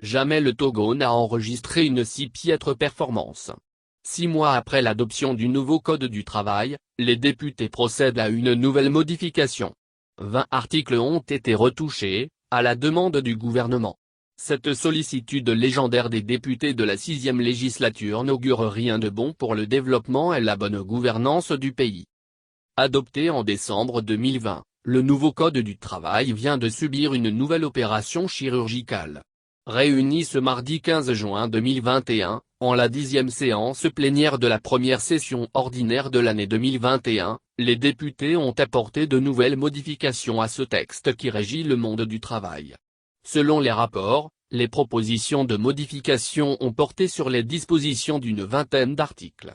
Jamais le Togo n'a enregistré une si piètre performance. 6 mois après l'adoption du nouveau Code du travail, les députés procèdent à une nouvelle modification. 20 articles ont été retouchés, à la demande du gouvernement. Cette sollicitude légendaire des députés de la 6e législature n'augure rien de bon pour le développement et la bonne gouvernance du pays. Adopté en décembre 2020, le nouveau Code du travail vient de subir une nouvelle opération chirurgicale. Réunis ce mardi 15 juin 2021, en la 10e séance plénière de la première session ordinaire de l'année 2021, les députés ont apporté de nouvelles modifications à ce texte qui régit le monde du travail. Selon les rapports, les propositions de modification ont porté sur les dispositions d'une vingtaine d'articles.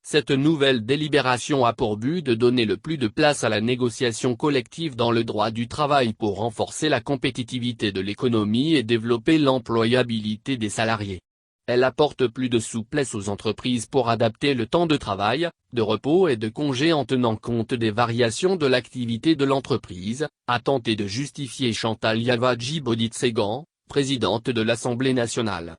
Cette nouvelle délibération a pour but de donner le plus de place à la négociation collective dans le droit du travail pour renforcer la compétitivité de l'économie et développer l'employabilité des salariés. Elle apporte plus de souplesse aux entreprises pour adapter le temps de travail, de repos et de congé en tenant compte des variations de l'activité de l'entreprise, a tenté de justifier Chantal Yavadji Boditsegan, présidente de l'Assemblée nationale.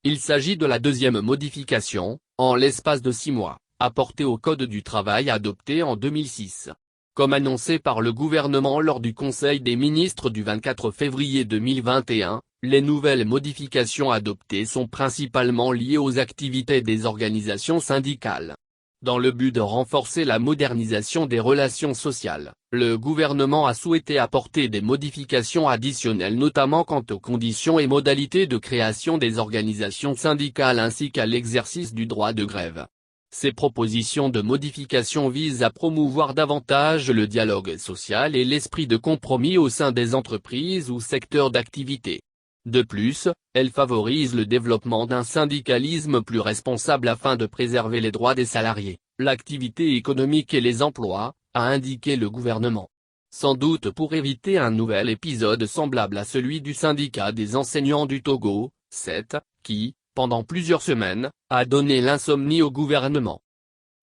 Il s'agit de la deuxième modification, en l'espace de 6 mois, apportée au Code du travail adopté en 2006. Comme annoncé par le gouvernement lors du Conseil des ministres du 24 février 2021, les nouvelles modifications adoptées sont principalement liées aux activités des organisations syndicales. Dans le but de renforcer la modernisation des relations sociales, le gouvernement a souhaité apporter des modifications additionnelles notamment quant aux conditions et modalités de création des organisations syndicales ainsi qu'à l'exercice du droit de grève. Ces propositions de modification visent à promouvoir davantage le dialogue social et l'esprit de compromis au sein des entreprises ou secteurs d'activité. De plus, elles favorisent le développement d'un syndicalisme plus responsable afin de préserver les droits des salariés, l'activité économique et les emplois, a indiqué le gouvernement. Sans doute pour éviter un nouvel épisode semblable à celui du syndicat des enseignants du Togo, SET, qui, pendant plusieurs semaines, a donné l'insomnie au gouvernement.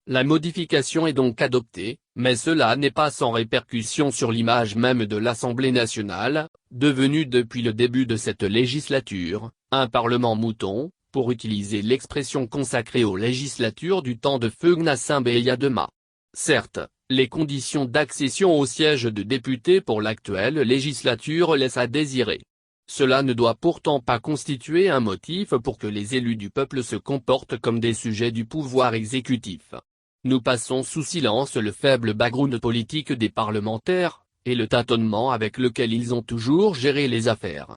La modification est donc adoptée, mais cela n'est pas sans répercussion sur l'image même de l'Assemblée nationale, devenue depuis le début de cette législature, un parlement mouton, pour utiliser l'expression consacrée aux législatures du temps de feu Gnassingbé Eyadema. Certes, les conditions d'accession au siège de député pour l'actuelle législature laissent à désirer. Cela ne doit pourtant pas constituer un motif pour que les élus du peuple se comportent comme des sujets du pouvoir exécutif. Nous passons sous silence le faible background politique des parlementaires, et le tâtonnement avec lequel ils ont toujours géré les affaires.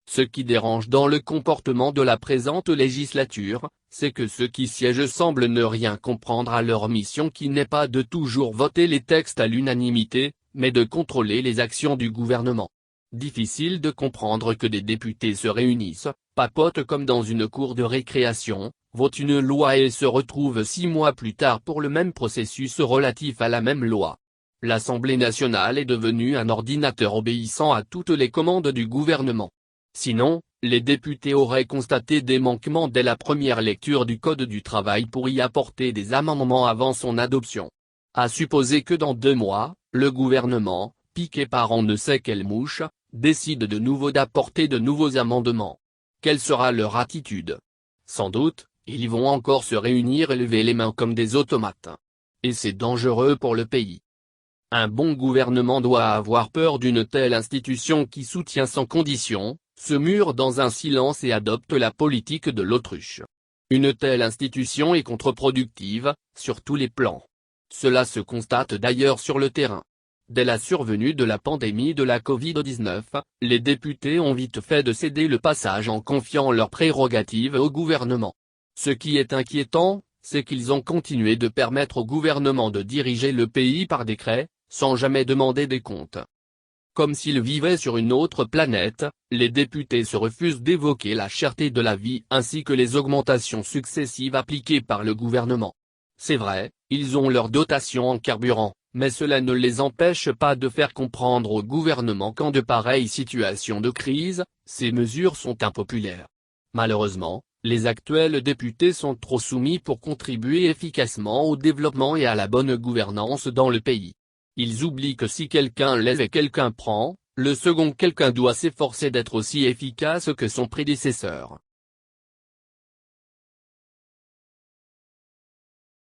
Ce qui dérange dans le comportement de la présente législature, c'est que ceux qui siègent semblent ne rien comprendre à leur mission qui n'est pas de toujours voter les textes à l'unanimité, mais de contrôler les actions du gouvernement. Difficile de comprendre que des députés se réunissent, papotent comme dans une cour de récréation, votent une loi et se retrouvent 6 mois plus tard pour le même processus relatif à la même loi. L'Assemblée nationale est devenue un ordinateur obéissant à toutes les commandes du gouvernement. Sinon, les députés auraient constaté des manquements dès la première lecture du Code du travail pour y apporter des amendements avant son adoption. À supposer que dans 2 mois, le gouvernement, piqué par on ne sait quelle mouche, décide de nouveau d'apporter de nouveaux amendements. Quelle sera leur attitude? Sans doute, ils vont encore se réunir et lever les mains comme des automates. Et c'est dangereux pour le pays. Un bon gouvernement doit avoir peur d'une telle institution qui soutient sans condition, se mure dans un silence et adopte la politique de l'autruche. Une telle institution est contre-productive, sur tous les plans. Cela se constate d'ailleurs sur le terrain. Dès la survenue de la pandémie de la Covid-19, les députés ont vite fait de céder le passage en confiant leurs prérogatives au gouvernement. Ce qui est inquiétant, c'est qu'ils ont continué de permettre au gouvernement de diriger le pays par décret, sans jamais demander des comptes. Comme s'ils vivaient sur une autre planète, les députés se refusent d'évoquer la cherté de la vie ainsi que les augmentations successives appliquées par le gouvernement. C'est vrai, ils ont leur dotation en carburant, mais cela ne les empêche pas de faire comprendre au gouvernement qu'en de pareilles situations de crise, ces mesures sont impopulaires. Malheureusement, les actuels députés sont trop soumis pour contribuer efficacement au développement et à la bonne gouvernance dans le pays. Ils oublient que si quelqu'un lève et quelqu'un prend, Le second quelqu'un doit s'efforcer d'être aussi efficace que son prédécesseur.